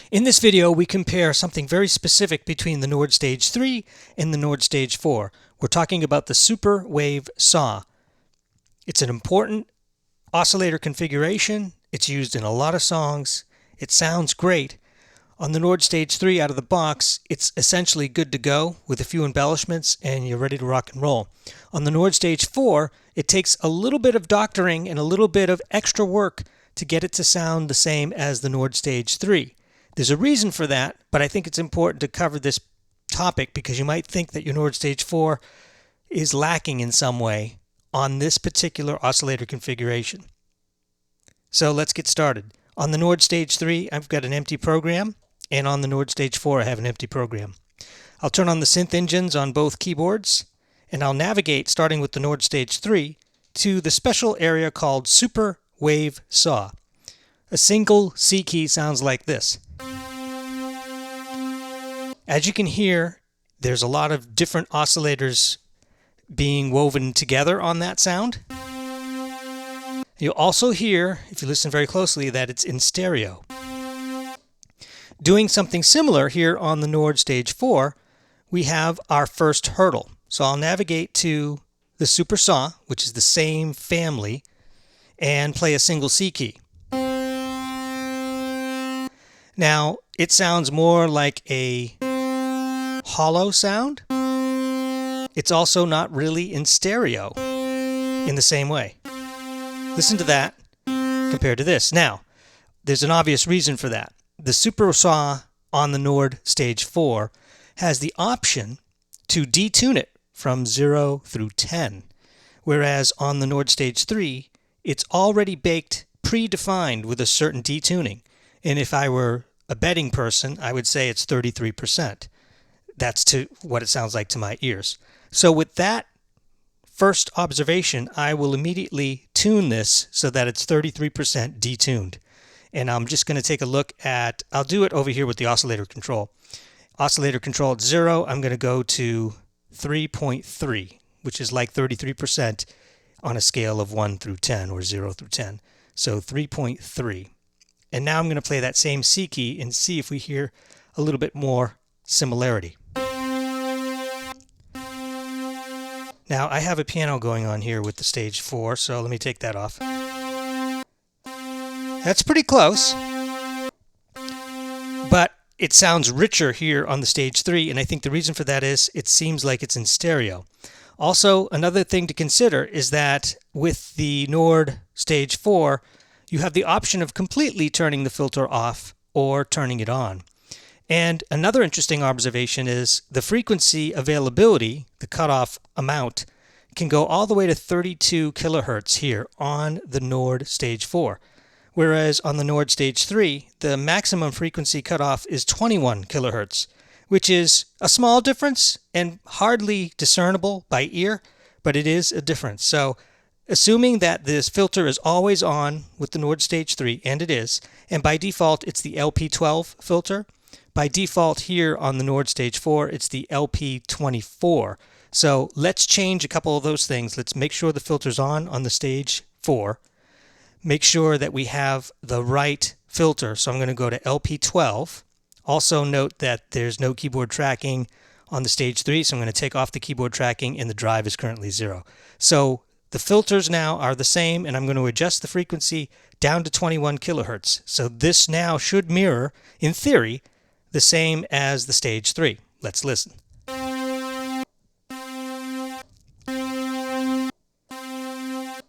In this video, we compare something very specific between the Nord Stage 3 and the Nord Stage 4. We're talking about the Super Wave Saw. It's an important oscillator configuration. It's used in a lot of songs. It sounds great. On the Nord Stage 3 out of the box, it's essentially good to go with a few embellishments and you're ready to rock and roll. On the Nord Stage 4, it takes a little bit of doctoring and a little bit of extra work to get it to sound the same as the Nord Stage 3. There's a reason for that, but I think it's important to cover this topic because you might think that your Nord Stage 4 is lacking in some way on this particular oscillator configuration. So let's get started. On the Nord Stage 3, I've got an empty program, and on the Nord Stage 4, I have an empty program. I'll turn on the synth engines on both keyboards, and I'll navigate, starting with the Nord Stage 3, to the special area called Super Wave Saw. A single C key sounds like this. As you can hear, there's a lot of different oscillators being woven together on that sound. You'll also hear, if you listen very closely, that it's in stereo. Doing something similar here on the Nord Stage 4, we have our first hurdle. So I'll navigate to the Super Saw, which is the same family, and play a single C key. Now, it sounds more like a hollow sound. It's also not really in stereo in the same way. Listen to that compared to this. Now, there's an obvious reason for that. The Super Saw on the Nord Stage 4 has the option to detune it from 0 through 10, whereas on the Nord Stage 3, it's already baked, predefined with a certain detuning. And if I were a betting person, I would say it's 33%. That's to what it sounds like to my ears. So with that first observation, I will immediately tune this so that it's 33% detuned. And I'm just going to take a look at, I'll do it over here with the oscillator control. Oscillator control at 0, I'm going to go to 3.3, which is like 33% on a scale of 1 through 10 or 0 through 10. So 3.3. And now I'm going to play that same C key and see if we hear a little bit more similarity. Now I have a piano going on here with the Stage 4, so let me take that off. That's pretty close, but it sounds richer here on the Stage 3, and I think the reason for that is it seems like it's in stereo. Also, another thing to consider is that with the Nord Stage 4, you have the option of completely turning the filter off or turning it on. And another interesting observation is the frequency availability, the cutoff amount, can go all the way to 32 kilohertz here on the Nord Stage 4. Whereas on the Nord Stage 3, the maximum frequency cutoff is 21 kilohertz, which is a small difference and hardly discernible by ear, but it is a difference. So assuming that this filter is always on with the Nord Stage 3, and it is, and by default it's the LP12 filter, by default here on the Nord Stage 4, it's the LP24. So let's change a couple of those things. Let's make sure the filter's on the Stage 4. Make sure that we have the right filter. So I'm going to go to LP12. Also note that there's no keyboard tracking on the Stage 3, so I'm going to take off the keyboard tracking and the drive is currently 0. So the filters now are the same, and I'm going to adjust the frequency down to 21 kilohertz. So this now should mirror, in theory, the same as the Stage 3. Let's listen.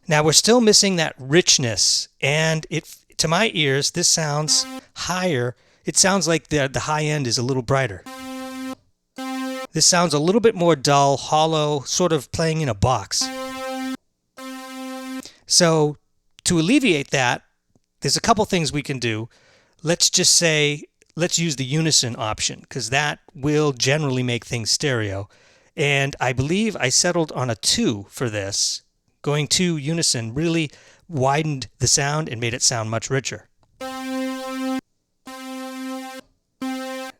Now we're still missing that richness, and to my ears, this sounds higher. It sounds like the high end is a little brighter. This sounds a little bit more dull, hollow, sort of playing in a box. So to alleviate that, there's a couple things we can do. Let's just say, let's use the unison option, because that will generally make things stereo. And I believe I settled on a 2 for this. Going to unison really widened the sound and made it sound much richer.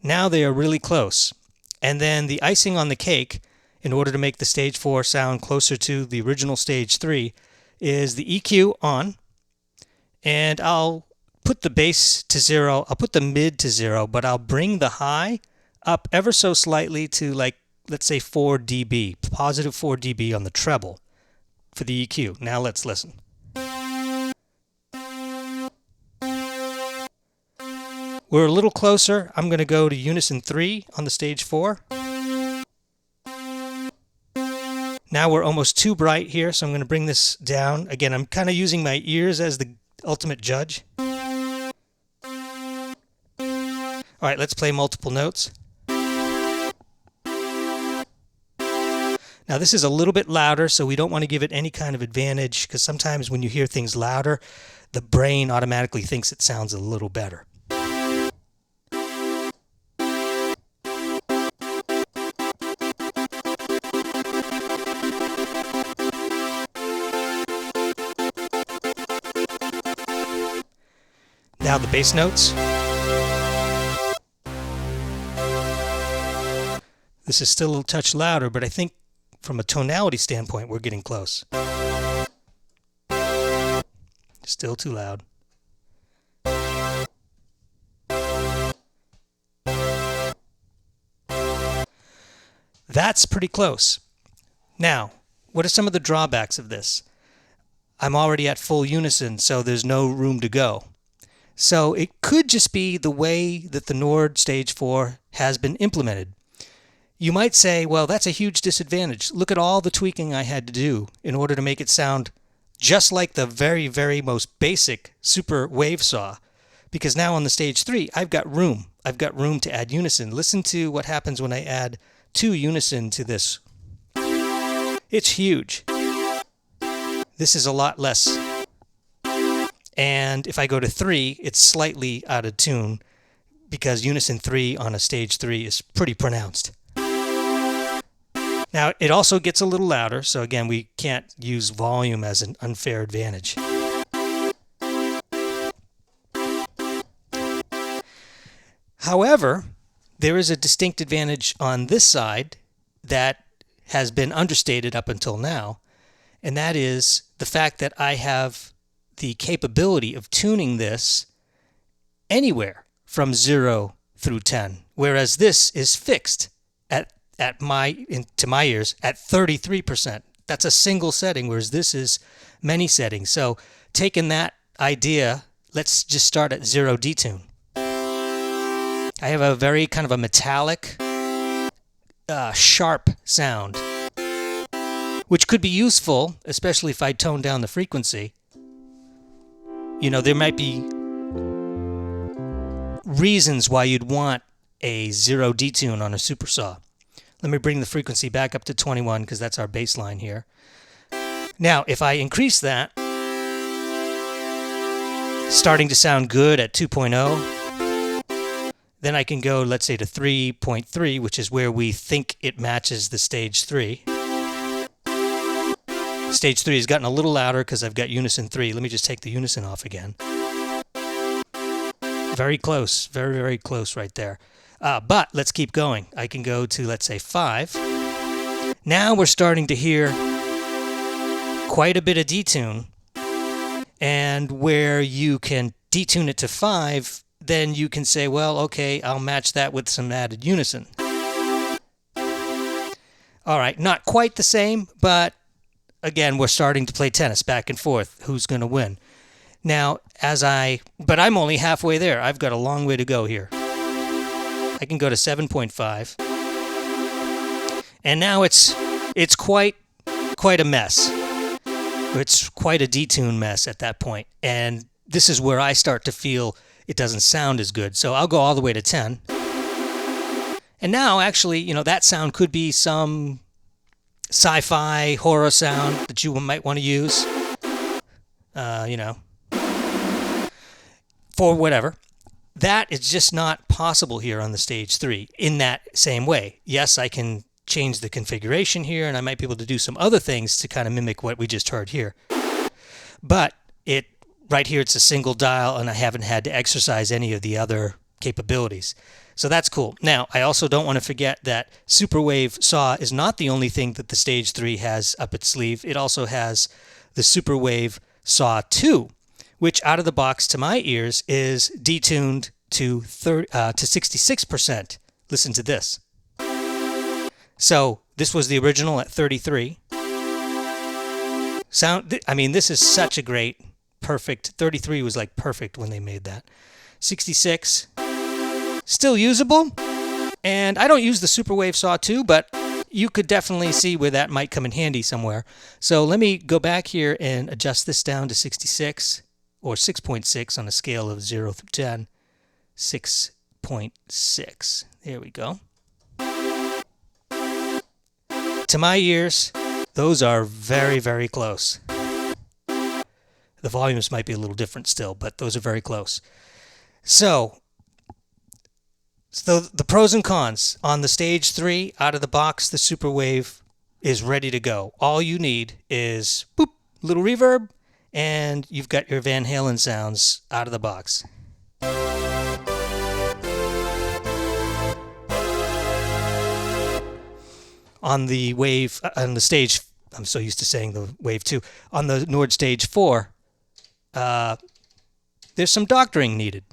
Now they are really close. And then the icing on the cake, in order to make the Stage 4 sound closer to the original Stage 3, is the EQ on. And I'll put the bass to 0, I'll put the mid to 0, but I'll bring the high up ever so slightly to, like, let's say 4 dB, positive 4 dB on the treble for the EQ. Now let's listen. We're a little closer. I'm going to go to unison 3 on the stage 4. Now we're almost too bright here, so I'm going to bring this down. Again, I'm kind of using my ears as the ultimate judge. All right, let's play multiple notes. Now this is a little bit louder, so we don't want to give it any kind of advantage, because sometimes when you hear things louder, the brain automatically thinks it sounds a little better. Now the bass notes. This is still a touch louder, but I think from a tonality standpoint, we're getting close. Still too loud. That's pretty close. Now, what are some of the drawbacks of this? I'm already at full unison, so there's no room to go. So it could just be the way that the Nord Stage 4 has been implemented. You might say, well, that's a huge disadvantage. Look at all the tweaking I had to do in order to make it sound just like the very, very most basic super wave saw. Because now on the stage 3, I've got room. I've got room to add unison. Listen to what happens when I add 2 unison to this. It's huge. This is a lot less. And if I go to 3, it's slightly out of tune, because unison 3 on a stage 3 is pretty pronounced. Now, it also gets a little louder, so again, we can't use volume as an unfair advantage. However, there is a distinct advantage on this side that has been understated up until now, and that is the fact that I have the capability of tuning this anywhere from 0 through 10, whereas this is fixed to my ears at 33%. That's a single setting, whereas this is many settings. So taking that idea, let's just start at 0 detune. I have a very kind of a metallic, sharp sound, which could be useful, especially if I tone down the frequency. You know, there might be reasons why you'd want a 0 detune on a super saw. Let me bring the frequency back up to 21, because that's our baseline here. Now, if I increase that, starting to sound good at 2.0, then I can go, let's say, to 3.3, which is where we think it matches the stage 3. Stage 3 has gotten a little louder because I've got unison 3. Let me just take the unison off again. Very close, very, very close right there. But let's keep going. I can go to, let's say, 5. Now we're starting to hear quite a bit of detune. And where you can detune it to 5, then you can say, well, okay, I'll match that with some added unison. All right, not quite the same, but again, we're starting to play tennis back and forth. Who's going to win? Now, but I'm only halfway there. I've got a long way to go here. I can go to 7.5. And now it's quite a mess. It's quite a detune mess at that point. And this is where I start to feel it doesn't sound as good. So I'll go all the way to 10. And now, actually, you know, that sound could be some sci-fi horror sound that you might want to use, you know, for whatever. That is just not possible here on the stage 3 in that same way. Yes, I can change the configuration here, and I might be able to do some other things to kind of mimic what we just heard here. But right here, it's a single dial, and I haven't had to exercise any of the other capabilities. So that's cool. Now, I also don't want to forget that Superwave Saw is not the only thing that the Stage 3 has up its sleeve. It also has the Superwave Saw 2, which out of the box to my ears is detuned to 66%. Listen to this. So this was the original at 33. I mean, this is such a great, perfect. 33 was like perfect when they made that. 66, still usable. And I don't use the Super Wave Saw 2, but you could definitely see where that might come in handy somewhere. So let me go back here and adjust this down to 66, or 6.6 on a scale of 0 through 10. 6.6. There we go. To my ears, those are very, very close. The volumes might be a little different still, but those are very close. So the pros and cons. On the Stage 3, out of the box, the Super Wave is ready to go. All you need is boop, little reverb, and you've got your Van Halen sounds out of the box. On the Wave, on the Stage, I'm so used to saying the Wave 2, on the Nord Stage 4, there's some doctoring needed.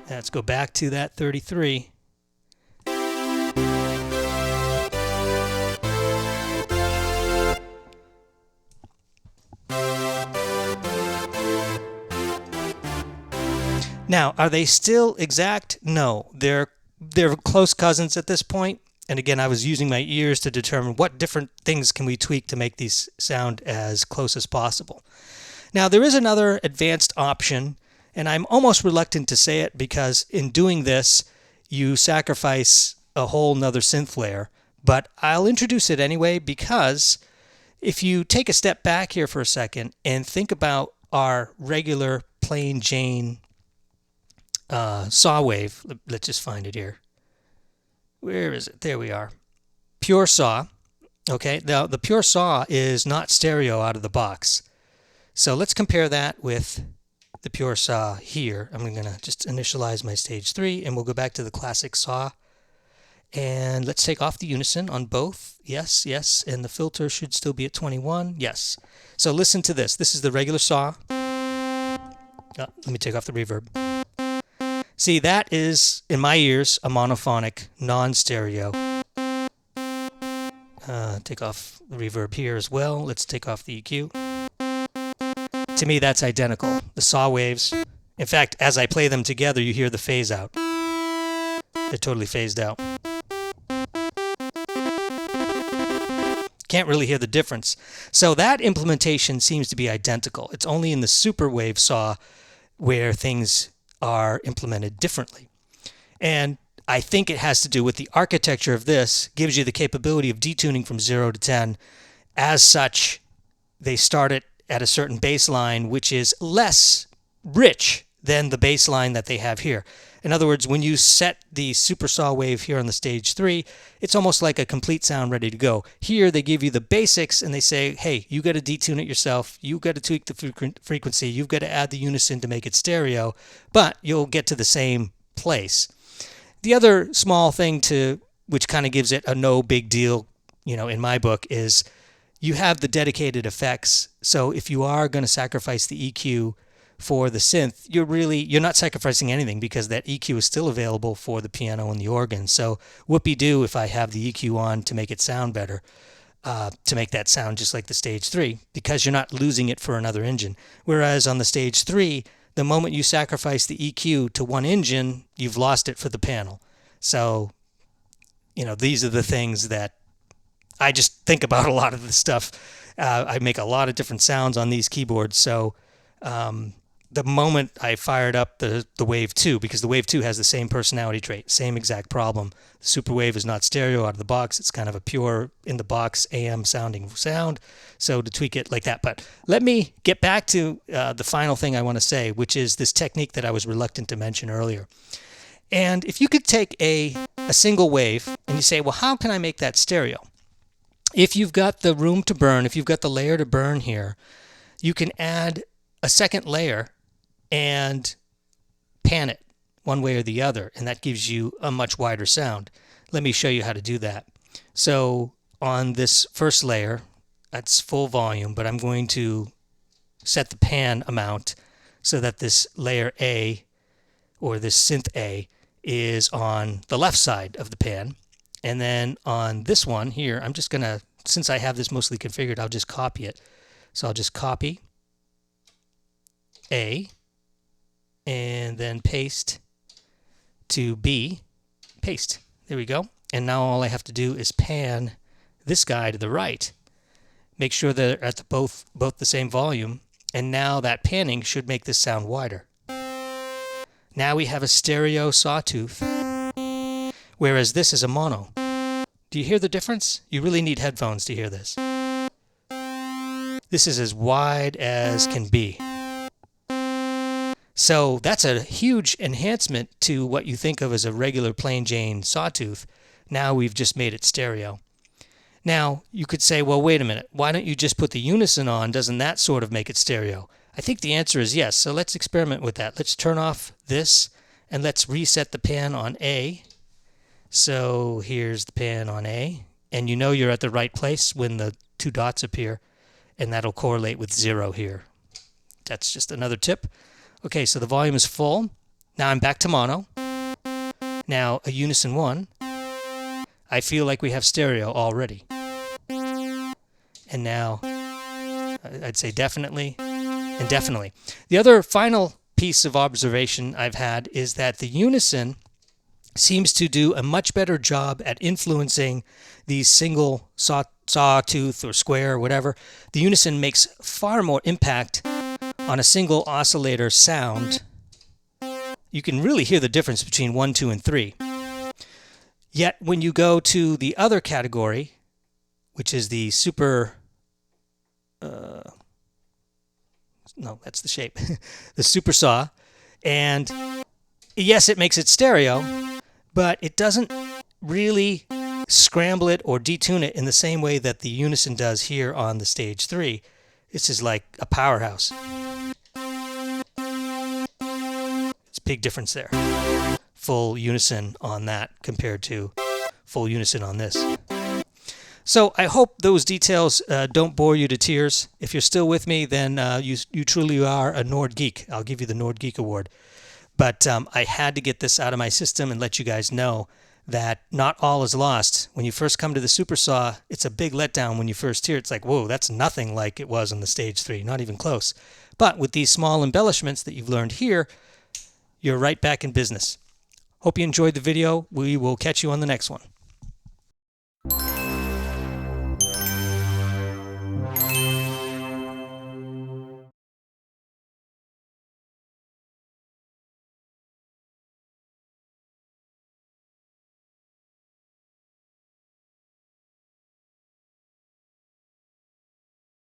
Let's go back to that 33. Now, are they still exact? No, they're close cousins at this point. And again, I was using my ears to determine what different things can we tweak to make these sound as close as possible. Now, there is another advanced option, and I'm almost reluctant to say it because in doing this, you sacrifice a whole nother synth layer. But I'll introduce it anyway because if you take a step back here for a second and think about our regular plain Jane saw wave, let's just find it here. Where is it? There we are. Pure saw. Okay, now the pure saw is not stereo out of the box. So let's compare that with the pure saw here. I'm going to just initialize my Stage 3 and we'll go back to the classic saw. And let's take off the unison on both. Yes, yes. And the filter should still be at 21. Yes. So listen to this. This is the regular saw. Let me take off the reverb. See, that is, in my ears, a monophonic, non-stereo. Take off the reverb here as well. Let's take off the EQ. To me, that's identical. The saw waves. In fact, as I play them together, you hear the phase out. They're totally phased out. Can't really hear the difference. So that implementation seems to be identical. It's only in the Super Wave saw where things are implemented differently. And I think it has to do with the architecture of this gives you the capability of detuning from 0 to 10. As such, they start it at a certain baseline, which is less rich than the baseline that they have here. In other words, when you set the Super Saw Wave here on the Stage 3, it's almost like a complete sound ready to go. Here, they give you the basics and they say, hey, you got to detune it yourself. You got to tweak the frequency. You've got to add the unison to make it stereo, but you'll get to the same place. The other small thing which kind of gives it a no big deal, in my book, is you have the dedicated effects. So if you are going to sacrifice the EQ for the synth, you're not sacrificing anything because that EQ is still available for the piano and the organ. So whoopee-doo if I have the EQ on to make it sound better, to make that sound just like the Stage 3, because you're not losing it for another engine. Whereas on the Stage 3, the moment you sacrifice the EQ to one engine, you've lost it for the panel. So, these are the things that I just think about a lot of this stuff. I make a lot of different sounds on these keyboards. So the moment I fired up the Wave 2, because the Wave 2 has the same personality trait, same exact problem. The Super Wave is not stereo out of the box. It's kind of a pure in-the-box AM sounding sound. So to tweak it like that. But let me get back to the final thing I want to say, which is this technique that I was reluctant to mention earlier. And if you could take a single wave and you say, well, how can I make that stereo? If you've got the room to burn, if you've got the layer to burn here, you can add a second layer and pan it one way or the other, and that gives you a much wider sound. Let me show you how to do that. So on this first layer, that's full volume, but I'm going to set the pan amount so that this layer A, or this synth A, is on the left side of the pan. And then on this one here, I'm just going to, since I have this mostly configured, I'll just copy it. So I'll just copy A and then paste to B, paste. There we go. And now all I have to do is pan this guy to the right. Make sure they're at both the same volume. And now that panning should make this sound wider. Now we have a stereo sawtooth, whereas this is a mono. Do you hear the difference? You really need headphones to hear this. This is as wide as can be. So that's a huge enhancement to what you think of as a regular plain Jane sawtooth. Now we've just made it stereo. Now you could say, well, wait a minute. Why don't you just put the unison on? Doesn't that sort of make it stereo? I think the answer is yes. So let's experiment with that. Let's turn off this and let's reset the pan on A. So here's the pan on A. And you know you're at the right place when the two dots appear. And that'll correlate with 0 here. That's just another tip. Okay, so the volume is full. Now I'm back to mono. Now a unison 1. I feel like we have stereo already. And now I'd say definitely and definitely. The other final piece of observation I've had is that the unison seems to do a much better job at influencing these single sawtooth or square or whatever. The unison makes far more impact on a single oscillator sound. You can really hear the difference between 1, 2, and 3. Yet when you go to the other category, which is the super, no, that's the shape, the super saw, and yes, it makes it stereo, but it doesn't really scramble it or detune it in the same way that the unison does here on the stage 3. This is like a powerhouse. It's a big difference there. Full unison on that compared to full unison on this. So I hope those details don't bore you to tears. If you're still with me, then you truly are a Nord geek. I'll give you the Nord Geek Award. But I had to get this out of my system and let you guys know that not all is lost. When you first come to the Super Saw, it's a big letdown when you first hear it. It's like, whoa, that's nothing like it was on the Stage 3, not even close. But with these small embellishments that you've learned here, you're right back in business. Hope you enjoyed the video. We will catch you on the next one.